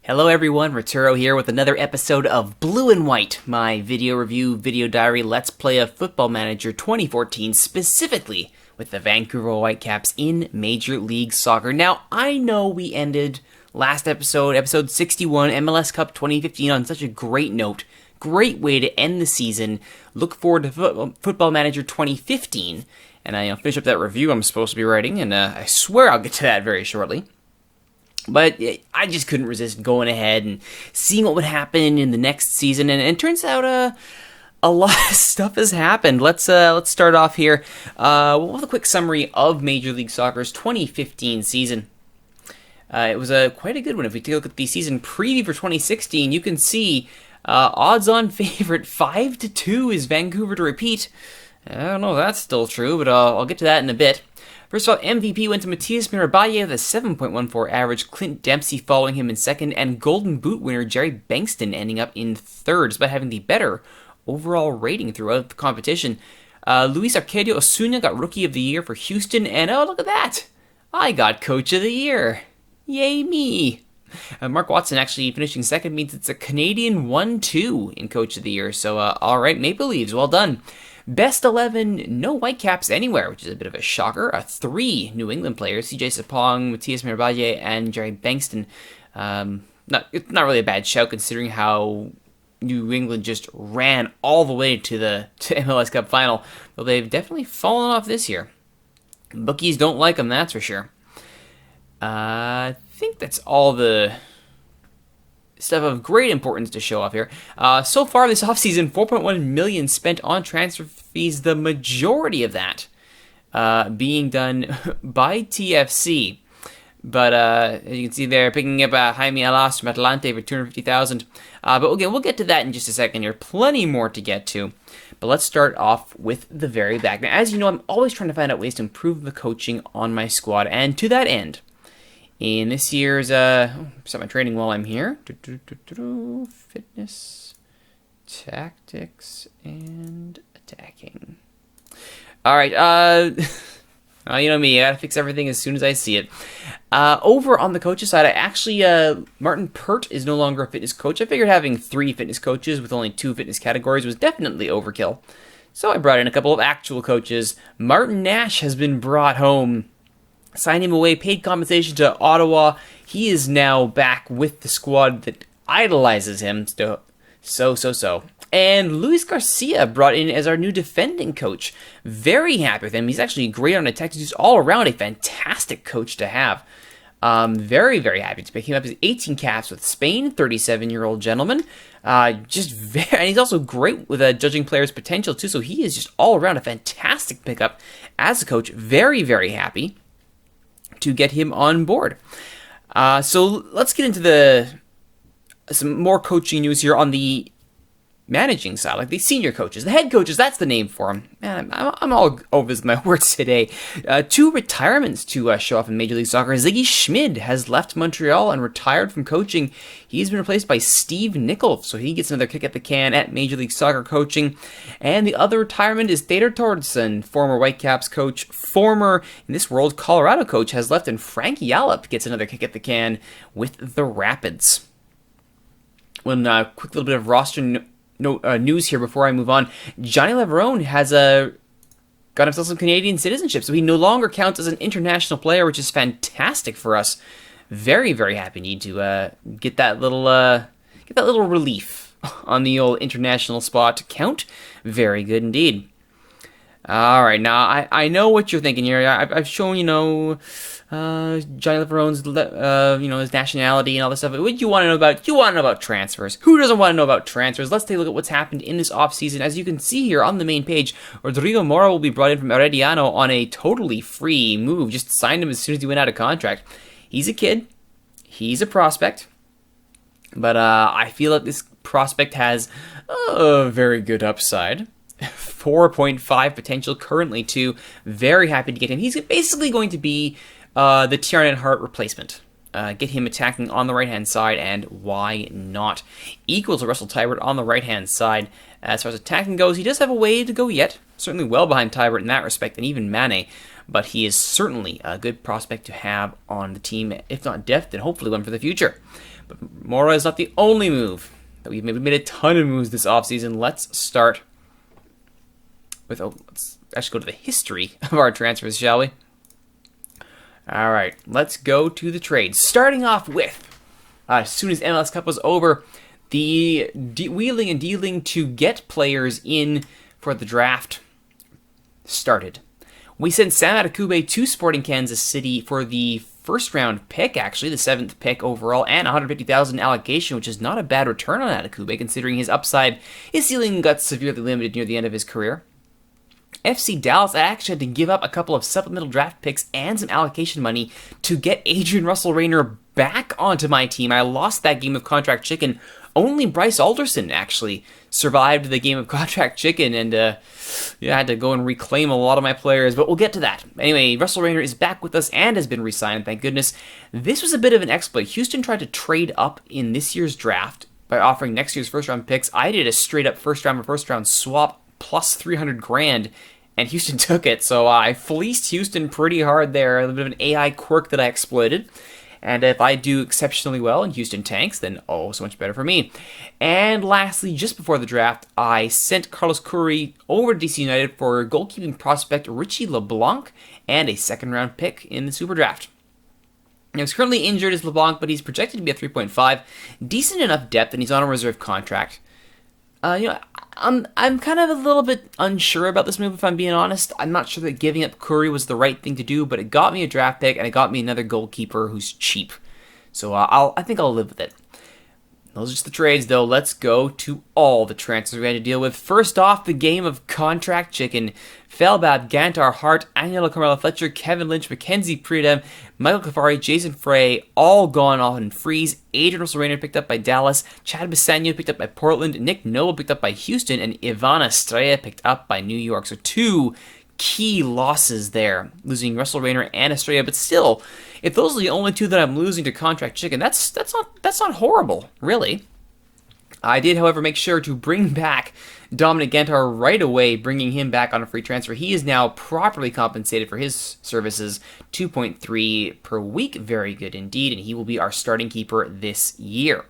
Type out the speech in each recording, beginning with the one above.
Hello everyone, Rituro here with another episode of Blue and White, my video review, video diary, let's play of Football Manager 2014, specifically with the Vancouver Whitecaps in Major League Soccer. Now, I know we ended last episode, episode 61, MLS Cup 2015, on such a great note. Great way to end the season. Look forward to Football Manager 2015, and I finish up that review I'm supposed to be writing, and I swear I'll get to that very shortly. But I just couldn't resist going ahead and seeing what would happen in the next season, and it turns out a lot of stuff has happened. Let's start off here with a quick summary of Major League Soccer's 2015 season. It was quite a good one. If we take a look at the season preview for 2016, you can see odds-on favorite 5-2 is Vancouver to repeat. I don't know if that's still true, but I'll get to that in a bit. First of all, MVP went to Matias Mirabaye with a 7.14 average, Clint Dempsey following him in second, and Golden Boot winner Jerry Bankston ending up in third, despite having the better overall rating throughout the competition. Luis Arcadio Osuna got Rookie of the Year for Houston, and oh, look at that! I got Coach of the Year! Yay me! Mark Watson actually finishing second means it's a Canadian 1-2 in Coach of the Year, so alright, Maple Leafs, well done. Best 11, no Whitecaps anywhere, which is a bit of a shocker. 3 New England players, CJ Sapong, Matias Mirabaye, and Jerry Bankston. It's not really a bad shout considering how New England just ran all the way to MLS Cup final. But they've definitely fallen off this year. Bookies don't like them, that's for sure. I think that's all the stuff of great importance to show off here. So far this offseason, $4.1 million spent on transfer fees, the majority of that being done by TFC. But as you can see there, picking up Jaime Alas from Atlante for $250,000. But again, we'll get to that in just a second here. Plenty more to get to. But let's start off with the very back. Now, as you know, I'm always trying to find out ways to improve the coaching on my squad. And to that end, in this year's, set my training while I'm here. Fitness, tactics, and attacking. All right, you know me, I gotta fix everything as soon as I see it. Over on the coaches side, I actually, Martin Pert is no longer a fitness coach. I figured having 3 fitness coaches with only 2 fitness categories was definitely overkill. So I brought in a couple of actual coaches. Martin Nash has been brought home. Signed him away, paid compensation to Ottawa. He is now back with the squad that idolizes him. So. And Luis Garcia brought in as our new defending coach. Very happy with him. He's actually great on attack. He's all around a fantastic coach to have. Very, very happy to pick him up. His 18 caps with Spain, 37-year-old gentleman. And he's also great with judging players' potential too. So he is just all around a fantastic pickup as a coach. Very, very happy to get him on board. So let's get into some more coaching news here on the managing side, like the senior coaches, the head coaches, that's the name for them. Man, I'm all over my words today. 2 retirements to show off in Major League Soccer. Ziggy Schmid has left Montreal and retired from coaching. He's been replaced by Steve Nicol, so he gets another kick at the can at Major League Soccer coaching. And the other retirement is Theodor Tordsson, former Whitecaps coach, former, in this world, Colorado coach, has left, and Frank Yallop gets another kick at the can with the Rapids. One quick little bit of roster news here before I move on. Johnny Leverone has got himself some Canadian citizenship, so he no longer counts as an international player, which is fantastic for us. Very, very happy need to get that little relief on the old international spot count. Very good indeed. All right, now I know what you're thinking here. I've shown Johnny Leverone's his nationality and all this stuff. What you want to know about? You want to know about transfers. Who doesn't want to know about transfers? Let's take a look at what's happened in this offseason. As you can see here on the main page, Rodrigo Mora will be brought in from Herediano on a totally free move. Just signed him as soon as he went out of contract. He's a kid. He's a prospect. But I feel like this prospect has a very good upside. 4.5 potential currently too. Very happy to get him. He's basically going to be the Tiernan Hart replacement. Get him attacking on the right-hand side, and why not? Equal to Russell Tybert on the right-hand side. As far as attacking goes, he does have a way to go yet. Certainly well behind Tybert in that respect, and even Mane. But he is certainly a good prospect to have on the team, if not depth, then hopefully one for the future. But Mora is not the only move that we've made. We've made a ton of moves this offseason. Let's start with, let's actually go to the history of our transfers, shall we? All right, let's go to the trades. Starting off with, as soon as MLS Cup was over, the wheeling and dealing to get players in for the draft started. We sent Sam Adekugbe to Sporting Kansas City for the first round pick, actually, the 7th pick overall, and $150,000 allocation, which is not a bad return on Adekugbe, considering his upside, his ceiling got severely limited near the end of his career. FC Dallas actually had to give up a couple of supplemental draft picks and some allocation money to get Adrian Russell Rayner back onto my team. I lost that game of contract chicken. Only Bryce Alderson actually survived the game of contract chicken, and I had to go and reclaim a lot of my players, but we'll get to that. Anyway, Russell Rayner is back with us and has been re-signed, thank goodness. This was a bit of an exploit. Houston tried to trade up in this year's draft by offering next year's first-round picks. I did a straight-up first-round swap plus $300,000, and Houston took it, so I fleeced Houston pretty hard there. A little bit of an AI quirk that I exploited. And if I do exceptionally well and Houston tanks, then so much better for me. And lastly, just before the draft, I sent Carlos Curry over to DC United for goalkeeping prospect Richie LeBlanc and a second-round pick in the Super Draft. Now, he's currently injured as LeBlanc, but he's projected to be a 3.5. Decent enough depth, and he's on a reserve contract. I'm kind of a little bit unsure about this move, if I'm being honest. I'm not sure that giving up Curry was the right thing to do, but it got me a draft pick, and it got me another goalkeeper who's cheap. So I think I'll live with it. Those are just the trades, though. Let's go to all the transfers we had to deal with. First off, the game of contract chicken. Felbab, Gantar, Hart, Angelo Carmelo Fletcher, Kevin Lynch, Mackenzie Priedem, Michael Kafari, Jason Frey, all gone off in freeze. Adrian Russell Rayner picked up by Dallas, Chad Bisagno picked up by Portland, Nick Noble picked up by Houston, and Ivana Estrella picked up by New York. So 2 key losses there, losing Russell Rayner and Estrella. But still, if those are the only 2 that I'm losing to contract chicken, that's not horrible, really. I did, however, make sure to bring back Dominic Gantar right away, bringing him back on a free transfer. He is now properly compensated for his services, 2.3 per week. Very good indeed, and he will be our starting keeper this year.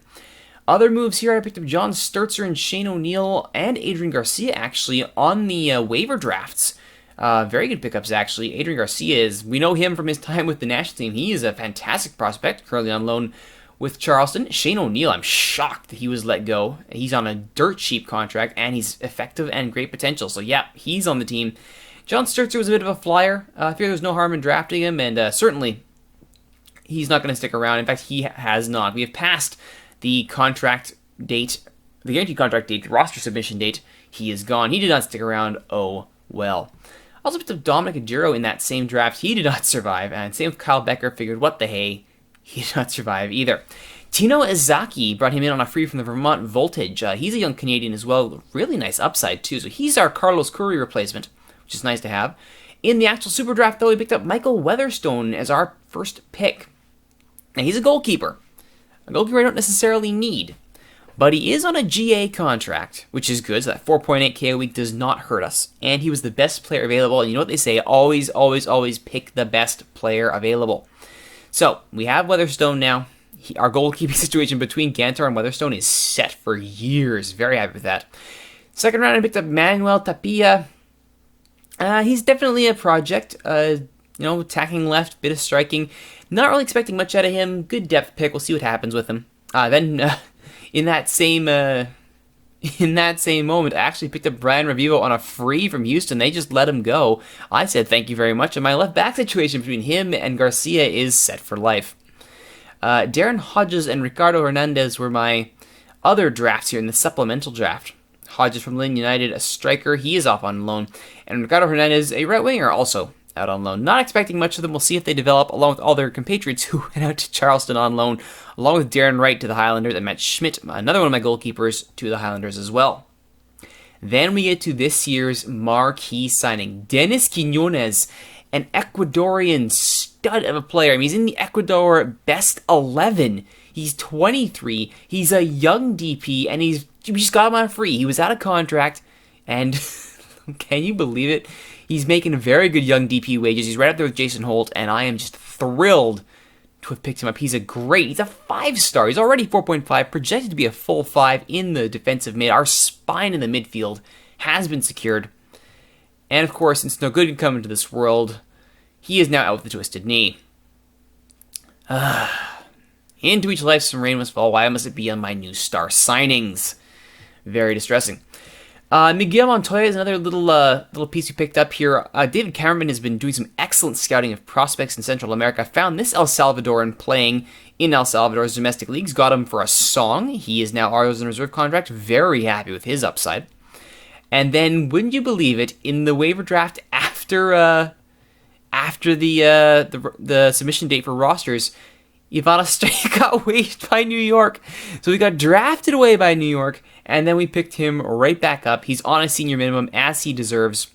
Other moves here, I picked up John Sturzer and Shane O'Neill and Adrian Garcia, actually, on the waiver drafts. Very good pickups, actually. Adrian Garcia we know him from his time with the national team. He is a fantastic prospect, currently on loan with Charleston. Shane O'Neill, I'm shocked that he was let go. He's on a dirt cheap contract, and he's effective and great potential. So yeah, he's on the team. John Sturzer was a bit of a flyer. I figure there's no harm in drafting him, and certainly he's not going to stick around. In fact, he has not. We have passed the contract date, the guaranteed contract date, roster submission date. He is gone. He did not stick around. Oh, well. Also picked up Dominic Aduro in that same draft. He did not survive, and same with Kyle Becker. Figured, what the hey? He did not survive either. Tino Izaki brought him in on a free from the Vermont Voltage. He's a young Canadian as well. Really nice upside, too. So he's our Carlos Curry replacement, which is nice to have. In the actual Super Draft, though, we picked up Michael Weatherstone as our first pick. Now, he's a goalkeeper. A goalkeeper I don't necessarily need. But he is on a GA contract, which is good. So that 4.8K a week does not hurt us. And he was the best player available. And you know what they say, always, always, always pick the best player available. So, we have Weatherstone now. Our goalkeeping situation between Gantar and Weatherstone is set for years. Very happy with that. Second round, I picked up Manuel Tapia. He's definitely a project. Attacking left, bit of striking. Not really expecting much out of him. Good depth pick. We'll see what happens with him. Then, in that same moment, I actually picked up Brian Revivo on a free from Houston. They just let him go. I said thank you very much, and my left back situation between him and Garcia is set for life. Darren Hodges and Ricardo Hernandez were my other drafts here in the supplemental draft. Hodges from Lynn United, a striker. He is off on loan. And Ricardo Hernandez, a right winger, also out on loan. Not expecting much of them. We'll see if they develop, along with all their compatriots who went out to Charleston on loan, along with Darren Wright to the Highlanders and Matt Schmidt, another one of my goalkeepers, to the Highlanders as well. Then we get to this year's marquee signing. Dennis Quinones, an Ecuadorian stud of a player. I mean, he's in the Ecuador best 11. He's 23. He's a young DP, and we just got him on free. He was out of contract, and can you believe it? He's making very good young DP wages. He's right up there with Jason Holt, and I am just thrilled to have picked him up. He's a 5-star. He's already 4.5, projected to be a full 5 in the defensive mid. Our spine in the midfield has been secured. And of course, since no good can come into this world, he is now out with a twisted knee. Into each life some rain must fall. Why must it be on my new star signings? Very distressing. Miguel Montoya is another little piece we picked up here. David Cameron has been doing some excellent scouting of prospects in Central America. Found this El Salvadoran playing in El Salvador's domestic leagues. Got him for a song. He is now ours in reserve contract. Very happy with his upside. And then, wouldn't you believe it, in the waiver draft after the submission date for rosters, Ivana Estrella got waived by New York. So we got drafted away by New York, and then we picked him right back up. He's on a senior minimum, as he deserves.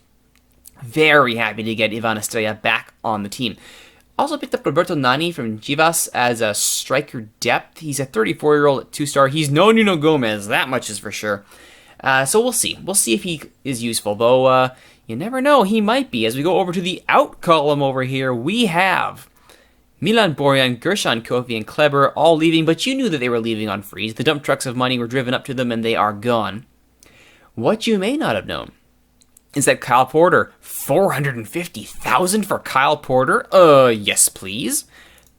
Very happy to get Ivana Estrella back on the team. Also picked up Roberto Nani from Chivas as a striker depth. He's a 34-year-old at 2-star. He's no Nuno Gomez, that much is for sure. So we'll see. We'll see if he is useful, though you never know, he might be. As we go over to the out column over here, we have Milan Borjan, Gershon Kofi, and Kleber all leaving, but you knew that they were leaving on freeze. The dump trucks of money were driven up to them, and they are gone. What you may not have known is that Kyle Porter, $450,000 for Kyle Porter? Yes, please.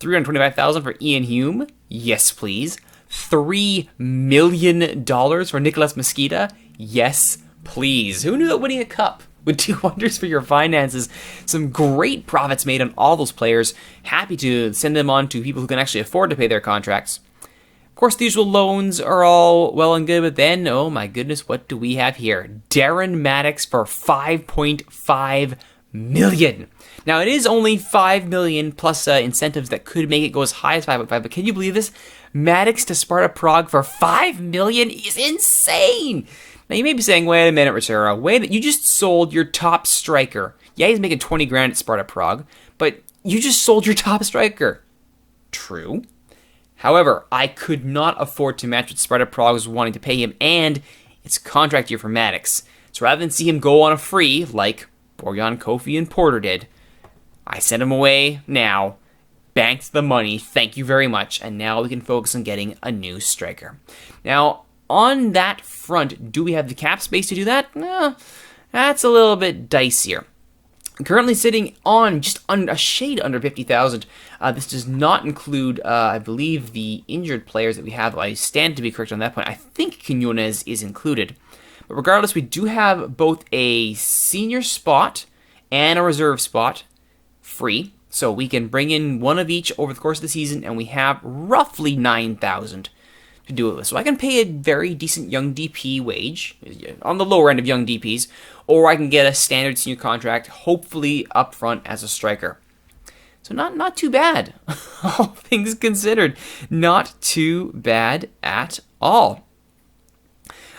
$325,000 for Ian Hume? Yes, please. $3 million for Nicolas Mosqueda? Yes, please. Who knew that winning a cup would do wonders for your finances? Some great profits made on all those players. Happy to send them on to people who can actually afford to pay their contracts. Of course, the usual loans are all well and good, but then, oh my goodness, what do we have here? Darren Maddox for $5.5 million. Now, it is only $5 million plus incentives that could make it go as high as 5.5, but can you believe this? Maddox to Sparta Prague for $5 million is insane! Now, you may be saying, wait a minute, Rituro, you just sold your top striker. Yeah, he's making $20,000 at Sparta Prague, but you just sold your top striker. True. However, I could not afford to match what Sparta Prague was wanting to pay him, and it's a contract year for Maddox. So rather than see him go on a free, like Borjan, Kofi, and Porter did, I sent him away now, banked the money, thank you very much, and now we can focus on getting a new striker. Now, on that front, do we have the cap space to do that? No, that's a little bit dicier. Currently sitting on just a shade under 50,000. This does not include, I believe, the injured players that we have. I stand to be correct on that point. I think Quinones is included. But regardless, we do have both a senior spot and a reserve spot free. So we can bring in one of each over the course of the season, and we have roughly 9,000 to do it with. So I can pay a very decent young DP wage, on the lower end of young DPs, or I can get a standard senior contract, hopefully up front as a striker. So not too bad, all things considered. Not too bad at all.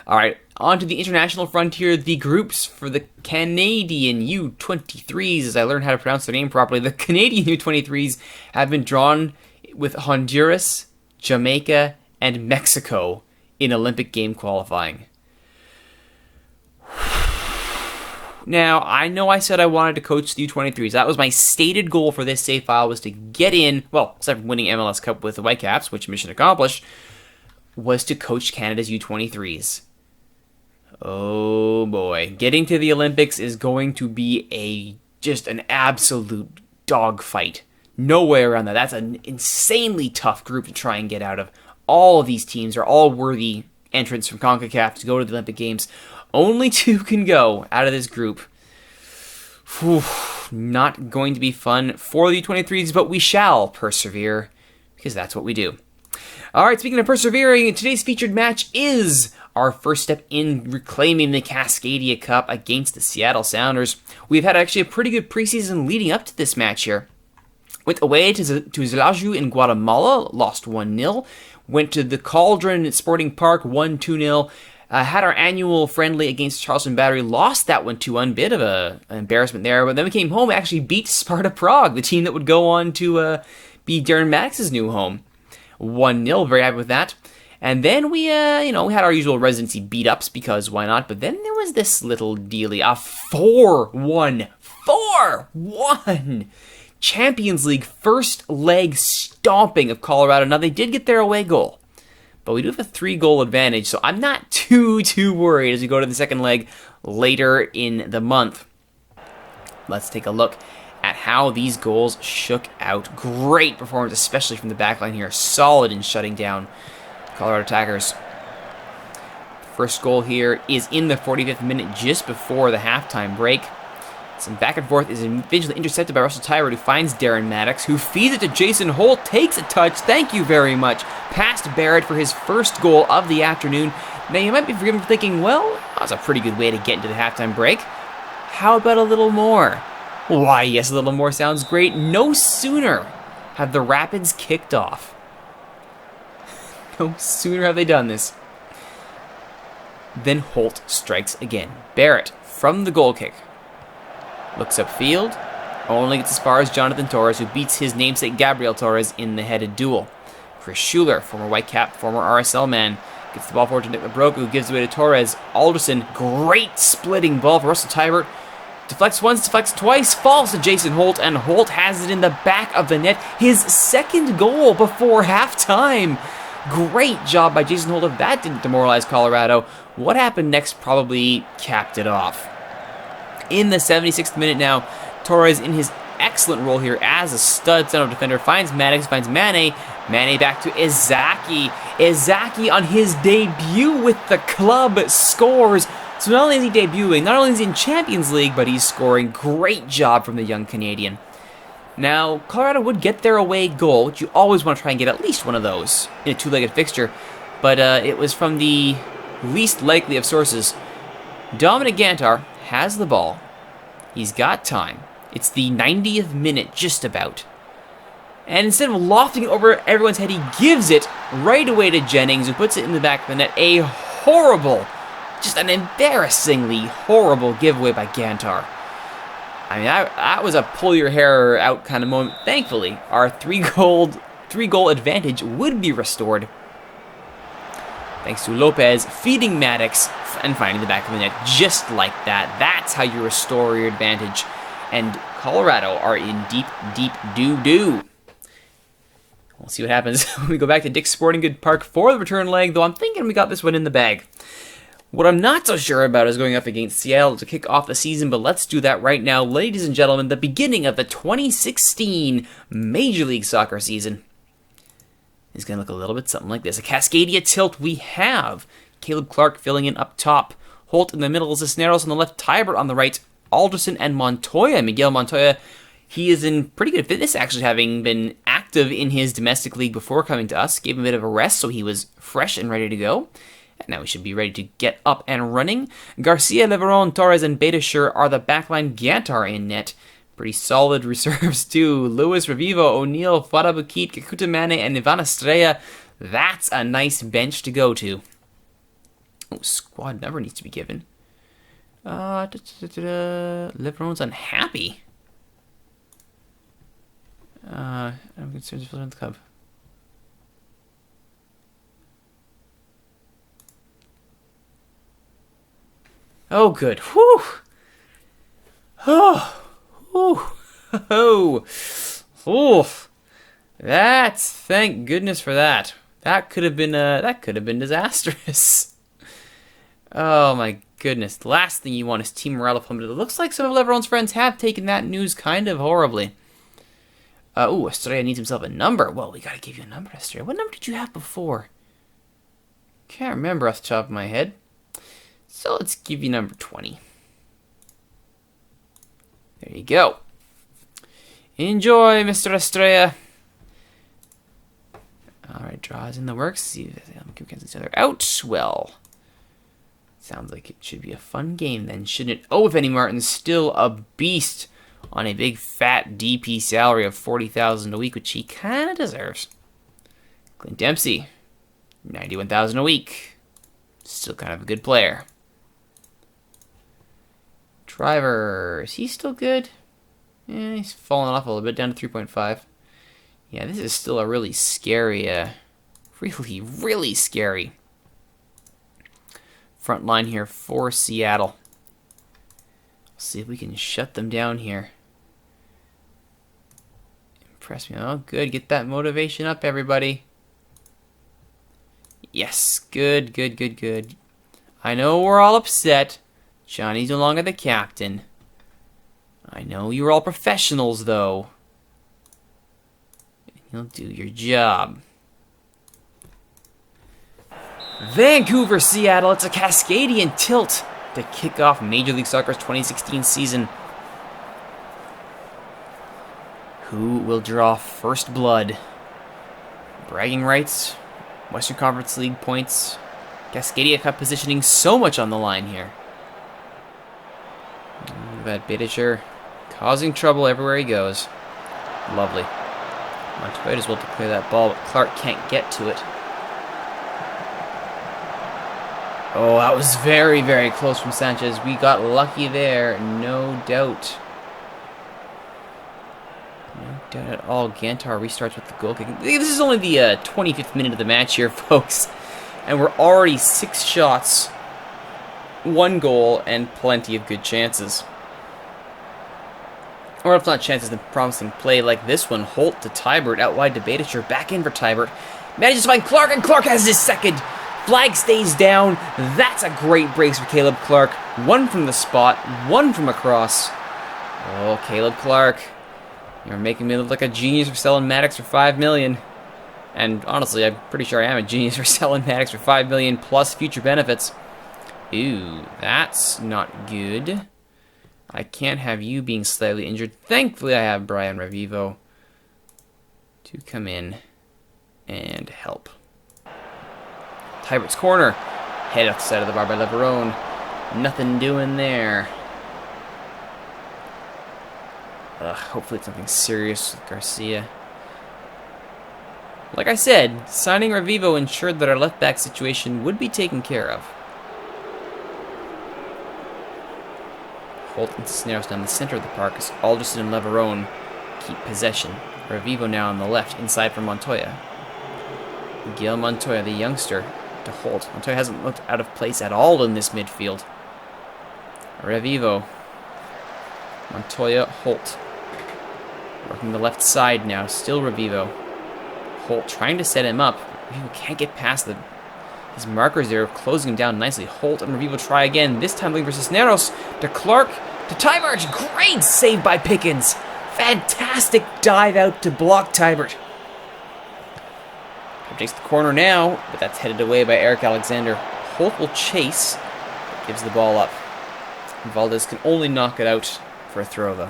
All right, on to the international frontier, the groups for the Canadian U23s, as I learned how to pronounce their name properly. The Canadian U23s have been drawn with Honduras, Jamaica, and Mexico in Olympic game qualifying. Now, I know I said I wanted to coach the U23s. That was my stated goal for this save file, was to get in, well, aside from winning MLS Cup with the Whitecaps, which mission accomplished, was to coach Canada's U23s. Oh boy, getting to the Olympics is going to be just an absolute dogfight. No way around that. That's an insanely tough group to try and get out of. All of these teams are all worthy entrants from CONCACAF to go to the Olympic Games. Only 2 can go out of this group. Whew, not going to be fun for the U23s, but we shall persevere, because that's what we do. All right, speaking of persevering, today's featured match is our first step in reclaiming the Cascadia Cup against the Seattle Sounders. We've had actually a pretty good preseason leading up to this match here. Went away to Zelaju in Guatemala, lost 1-0. Went to the Cauldron at Sporting Park, won 2-0. Had our annual friendly against Charleston Battery, lost that one 2-1, bit of an embarrassment there. But then we came home and actually beat Sparta Prague, the team that would go on to be Darren Maddox's new home. 1-0, very happy with that. And then we had our usual residency beat-ups, because why not? But then there was this little dealie, a 4-1 Champions League first leg stomping of Colorado. Now, they did get their away goal, but we do have a 3-goal advantage, so I'm not too worried as we go to the second leg later in the month. Let's take a look at how these goals shook out. Great performance, especially from the back line here. Solid in shutting down Colorado attackers. First goal here is in the 45th minute, just before the halftime break. Some back and forth is eventually intercepted by Russell Tyrod, who finds Darren Maddox, who feeds it to Jason Holt, takes a touch, thank you very much, past Barrett for his first goal of the afternoon. Now, you might be forgiven for thinking, well, that was a pretty good way to get into the halftime break. How about a little more? Why, yes, a little more sounds great. No sooner have the Rapids kicked off. No sooner have they done this than Holt strikes again. Barrett, from the goal kick, looks upfield, only gets as far as Jonathan Torres, who beats his namesake Gabriel Torres in the headed duel. Chris Schuler, former Whitecap, former RSL man, gets the ball forward to Nick LeBroca, who gives away to Torres. Alderson, great splitting ball for Russell Tybert. Deflects once, deflects twice, falls to Jason Holt, and Holt has it in the back of the net. His second goal before halftime. Great job by Jason Holt. If that didn't demoralize Colorado, what happened next probably capped it off. In the 76th minute now, Torres, in his excellent role here as a stud center defender, finds Maddox, finds Mane. Mane back to Izaki. Izaki on his debut with the club scores. So not only is he debuting, not only is he in Champions League, but he's scoring. Great job from the young Canadian. Now, Colorado would get their away goal, which you always want to try and get at least one of those in a two-legged fixture, but it was from the least likely of sources. Dominic Gantar has the ball. He's got time. It's the 90th minute, just about. And instead of lofting it over everyone's head, he gives it right away to Jennings, who puts it in the back of the net. A horrible, just an embarrassingly horrible giveaway by Gantar. I mean, that was a pull your hair out kind of moment. Thankfully, our three-goal advantage would be restored, thanks to Lopez feeding Maddox and finding the back of the net just like that. That's how you restore your advantage. And Colorado are in deep doo-doo. We'll see what happens when we go back to Dick's Sporting Goods Park for the return leg, though I'm thinking we got this one in the bag. What I'm not so sure about is going up against Seattle to kick off the season, but let's do that right now. Ladies and gentlemen, the beginning of the 2016 Major League Soccer season is going to look a little bit something like this. A Cascadia tilt. We have Caleb Clark filling in up top. Holt in the middle, Cisneros on the left, Tybert on the right, Alderson and Montoya. Miguel Montoya, he is in pretty good fitness, actually, having been active in his domestic league before coming to us. Gave him a bit of a rest, so he was fresh and ready to go. And now we should be ready to get up and running. Garcia, Leveron, Torres, and Beitashour are the backline. Gantar in net. Pretty solid reserves, too. Lewis, Revivo, O'Neill, Farabukit, Kakuta Mane, and Ivan Estrella. That's a nice bench to go to. Oh, squad number needs to be given. Leveron's unhappy. I'm concerned with the club. Oh, good. Whew. Oh. Oh. Oh. Oh. That's, thank goodness for that. That could have been disastrous. Oh my goodness. The last thing you want is team morale plummeted. It looks like some of Leveron's friends have taken that news kind of horribly. Estrella needs himself a number. Well, we gotta give you a number, Estrella. What number did you have before? Can't remember off the top of my head. So let's give you number 20. There you go. Enjoy, Mr. Estrella. Alright, draws in the works. See if they cancel each other out. Well, sounds like it should be a fun game then, shouldn't it? Oh, Vinny Martin's still a beast on a big fat DP salary of $40,000 a week, which he kind of deserves. Clint Dempsey, $91,000 a week. Still kind of a good player. Driver, is he still good? Yeah, he's fallen off a little bit, down to 3.5. Yeah, this is still a really scary, really scary front line here for Seattle. Let's see if we can shut them down here. Press me. Oh, good. Get that motivation up, everybody. Yes. Good, good, good, good. I know we're all upset. Johnny's no longer the captain. I know you're all professionals, though. You'll do your job. Vancouver, Seattle. It's a Cascadian tilt to kick off Major League Soccer's 2016 season. Who will draw first blood? Bragging rights, Western Conference League points, Cascadia Cup positioning, so much on the line here. That Bedicher causing trouble everywhere he goes. Lovely. Montoya does well to clear that ball, but Clark can't get to it. Oh, that was very, very close from Sanchez. We got lucky there, no doubt. No doubt at all. Gantar restarts with the goal kicking. This is only the 25th minute of the match here, folks. And we're already 6 shots, 1 goal, and plenty of good chances. Or if not chances, then promising play like this one. Holt to Tybert, out wide to Bedicher, back in for Tybert. Manages to find Clark, and Clark has his second. Flag stays down. That's a great brace for Caleb Clark. 1 from the spot, 1 from across. Oh, Caleb Clark. You're making me look like a genius for selling Maddox for $5 million. And honestly, I'm pretty sure I am a genius for selling Maddox for $5 million plus future benefits. Ooh, that's not good. I can't have you being slightly injured. Thankfully, I have Brian Revivo to come in and help. Tybert's corner. Head off the side of the bar by Leverone. Nothing doing there. Hopefully it's something serious with Garcia. Like I said, signing Revivo ensured that our left back situation would be taken care of. Holt and Cisneros down the center of the park as Alderson and Leverone keep possession. Revivo now on the left, inside for Montoya. Miguel Montoya, the youngster, to Holt. Montoya hasn't looked out of place at all in this midfield. Revivo. Montoya, Holt. Working the left side now, still Revivo. Holt trying to set him up. Revivo can't get past his markers there, closing him down nicely. Holt and Revivo try again, this time looking for Cisneros, to Clark, to Tybert. Great save by Pickens. Fantastic dive out to block Tybert. Takes the corner now, but that's headed away by Eric Alexander. Holt will chase, but gives the ball up. Valdez can only knock it out for a throw, though.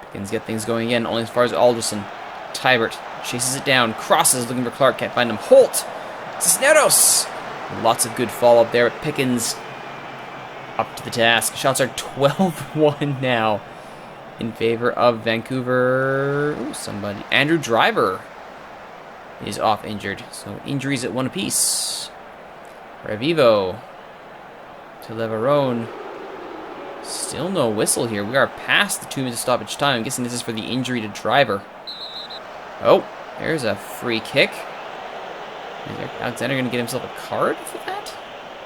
Pickens get things going again, only as far as Alderson. Tybert chases it down, crosses, looking for Clark, can't find him. Holt! Cisneros! Lots of good follow-up there, but Pickens up to the task. Shots are 12-1 now in favor of Vancouver. Ooh, somebody. Andrew Driver is off injured, so injuries at 1 apiece. Revivo to Leverone. Still no whistle here. We are past the 2 minutes stoppage time. I'm guessing this is for the injury to Driver. Oh, there's a free kick. Is Alexander going to get himself a card for that?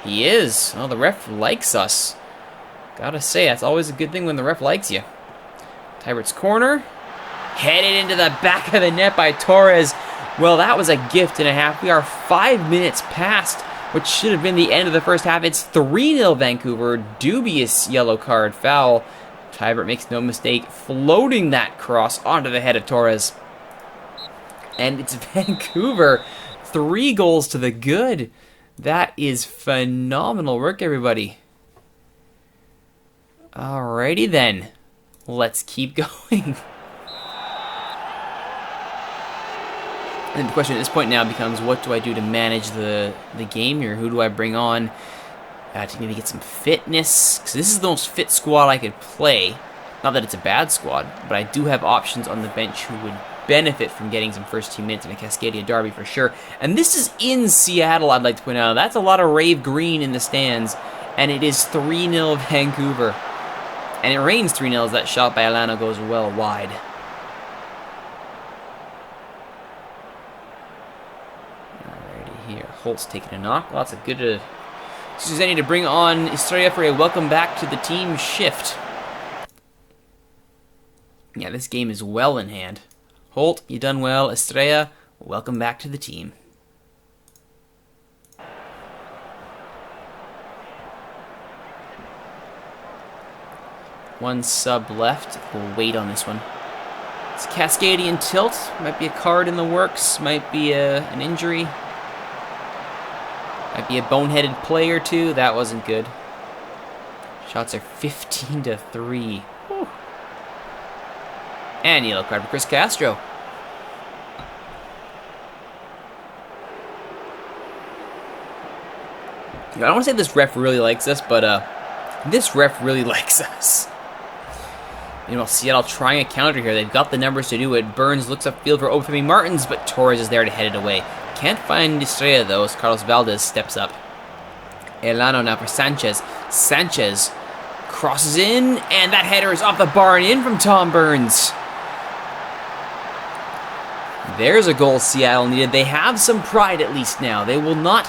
He is. Oh, the ref likes us. Gotta say, that's always a good thing when the ref likes you. Tybert's corner. Headed into the back of the net by Torres. Well, that was a gift and a half. We are 5 minutes past what should have been the end of the first half. It's 3-0 Vancouver. Dubious yellow card foul. Tybert makes no mistake, floating that cross onto the head of Torres. And it's Vancouver. 3 goals to the good. That is phenomenal work, everybody. Alrighty then. Let's keep going. And the question at this point now becomes, what do I do to manage the game here? Who do I bring on to maybe get some fitness? Because this is the most fit squad I could play. Not that it's a bad squad, but I do have options on the bench who would benefit from getting some first team minutes in a Cascadia derby for sure. And this is in Seattle, I'd like to point out. That's a lot of rave green in the stands, and it is 3-0 Vancouver. And it rains 3-0 as that shot by Alano goes well wide. Alrighty, here. Holt's taking a knock. Lots of good. Susani to bring on Historia for a welcome back to the team shift. Yeah, this game is well in hand. Holt, you done well. Estrella, welcome back to the team. One sub left. We'll wait on this one. It's Cascadian tilt. Might be a card in the works. Might be an injury. Might be a boneheaded play or two. That wasn't good. Shots are 15-3. Whew. And yellow card for Chris Castro. I don't want to say this ref really likes us, but this ref really likes us. You know, Seattle trying a counter here. They've got the numbers to do it. Burns looks upfield for Obafemi Martins, but Torres is there to head it away. Can't find Estrella, though, as Carlos Valdez steps up. Elano now for Sanchez. Sanchez crosses in, and that header is off the bar and in from Tom Burns. There's a goal Seattle needed. They have some pride at least now. They will not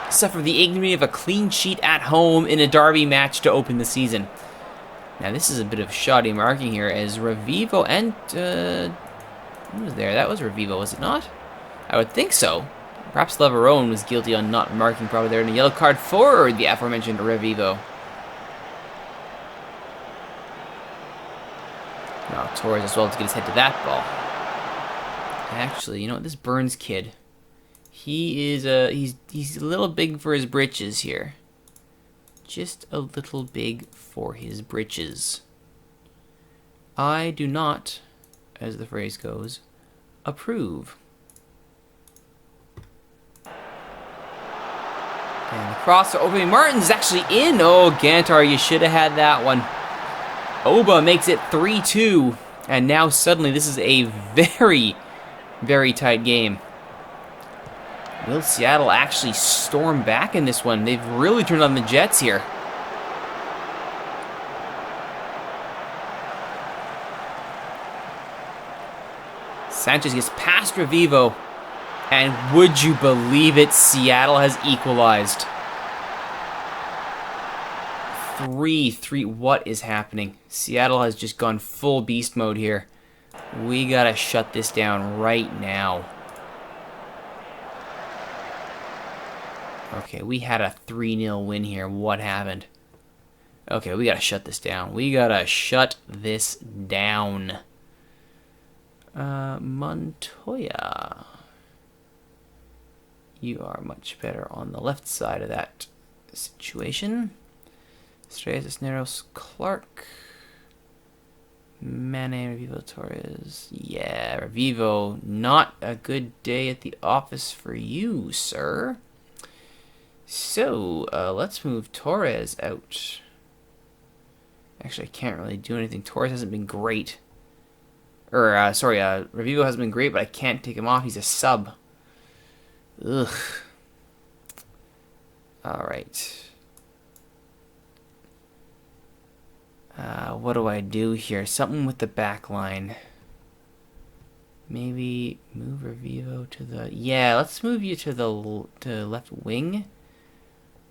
suffer the ignominy of a clean sheet at home in a derby match to open the season. Now this is a bit of shoddy marking here as Revivo and who was there? That was Revivo, was it not? I would think so. Perhaps Leverone was guilty on not marking properly there, and a yellow card for the aforementioned Revivo. Now Torres as well to get his head to that ball. Actually, you know what? This Burns kid, he is he's a little big for his britches here. Just a little big for his britches. I do not, as the phrase goes, approve. And the cross to Obafemi Martins is actually in. Oh, Gantar, you should have had that one. Oba makes it 3-2. And now suddenly this is a very, very tight game. Will Seattle actually storm back in this one? They've really turned on the Jets here. Sanchez gets past Revivo. And would you believe it, Seattle has equalized. 3-3. What is happening? Seattle has just gone full beast mode here. We gotta shut this down right now. Okay, we had a 3-0 win here. What happened? Okay, we gotta shut this down. We gotta shut this down. Montoya. You are much better on the left side of that situation. Estrella, Cisneros, Clark. Mane, Revivo, Torres. Yeah, Revivo, not a good day at the office for you, sir. So, let's move Torres out. Actually, I can't really do anything. Torres hasn't been great. Revivo hasn't been great, but I can't take him off. He's a sub. Ugh. Alright. What do I do here? Something with the back line. Maybe move Revivo to the... Yeah, let's move you to the left wing.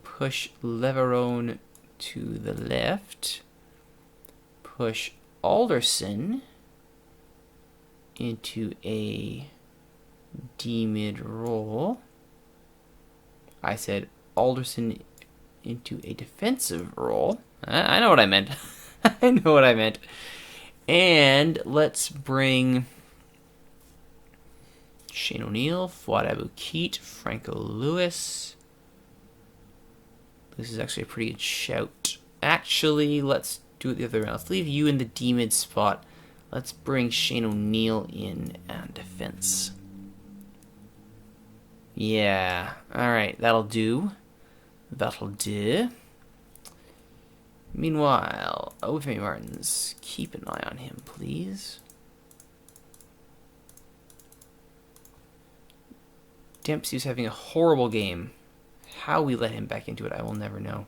Push Leverone to the left. Push Alderson into a D-mid role. I said Alderson into a defensive role. I know what I meant. I know what I meant. And let's bring Shane O'Neill, Fuad Aboukeet, Franco Lewis. This is actually a pretty good shout. Actually, let's do it the other way. Let's leave you in the D-mid spot. Let's bring Shane O'Neill in on defense. Yeah. Alright, that'll do. That'll do. Meanwhile, Obafemi Martins, keep an eye on him, please. Dempsey's having a horrible game. How we let him back into it, I will never know.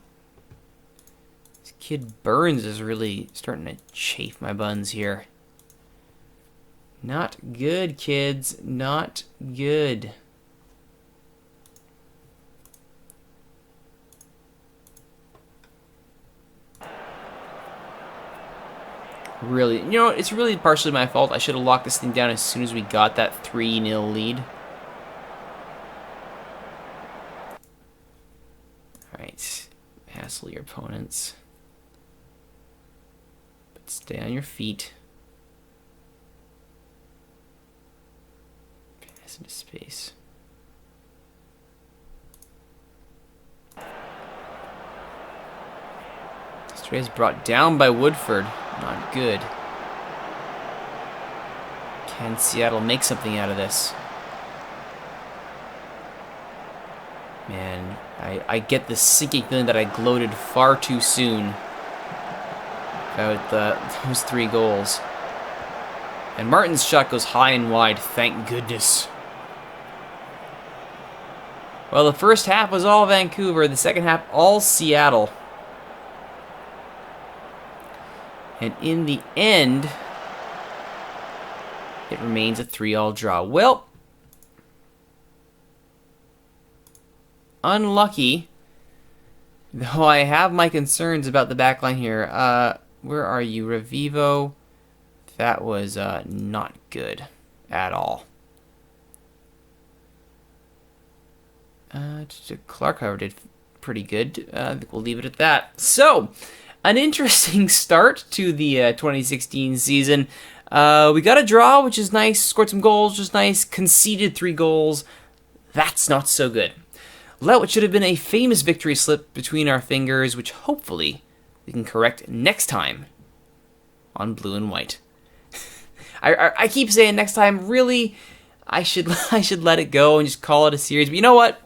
This kid Burns is really starting to chafe my buns here. Not good, kids. Not good. Really, it's really partially my fault. I should have locked this thing down as soon as we got that 3-0 lead. Alright, hassle your opponents. But stay on your feet. Pass into space. Stray is brought down by Woodford. Not good. Can Seattle make something out of this? Man, I get this sinking feeling that I gloated far too soon about those 3 goals. And Martin's shot goes high and wide, thank goodness. Well, the first half was all Vancouver, the second half all Seattle. And in the end, it remains a 3-3 draw. Well, unlucky, though I have my concerns about the back line here. Where are you, Revivo? That was not good at all. Clark, however, did pretty good. I think we'll leave it at that. So, an interesting start to the 2016 season. We got a draw, which is nice. Scored some goals, which is nice. Conceded 3 goals. That's not so good. Let what should have been a famous victory slip between our fingers, which hopefully we can correct next time on Blue and White. I keep saying next time. Really, I should let it go and just call it a series. But you know what?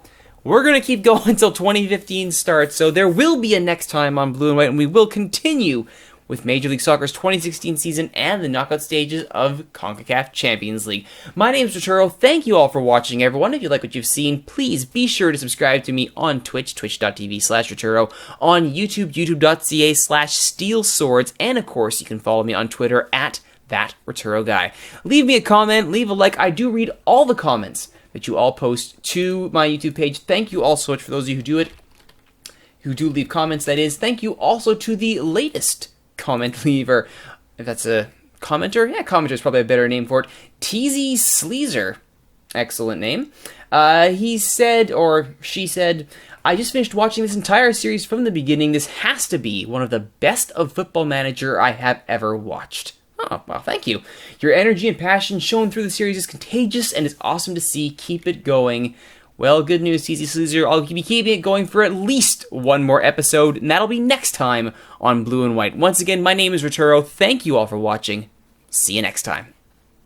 We're going to keep going until 2015 starts, so there will be a next time on Blue and White, and we will continue with Major League Soccer's 2016 season and the knockout stages of CONCACAF Champions League. My name is Rituro. Thank you all for watching, everyone. If you like what you've seen, please be sure to subscribe to me on Twitch, twitch.tv/Rituro, on YouTube, youtube.ca/SteelSwords, and of course, you can follow me on Twitter at @ThatRituroGuy. Leave me a comment, leave a like. I do read all the comments that you all post to my YouTube page. Thank you all so much for those of you who do it, who do leave comments, that is. Thank you also to the latest comment leaver, if that's a commenter. Yeah, commenter is probably a better name for it. TZ Sleazer. Excellent name. He said, or she said, I just finished watching this entire series from the beginning. This has to be one of the best of Football Manager I have ever watched. Oh, well, thank you. Your energy and passion shown through the series is contagious and is awesome to see. Keep it going. Well, good news, TZ Sleazer. I'll be keeping it going for at least one more episode, and that'll be next time on Blue and White. Once again, my name is Rituro. Thank you all for watching. See you next time.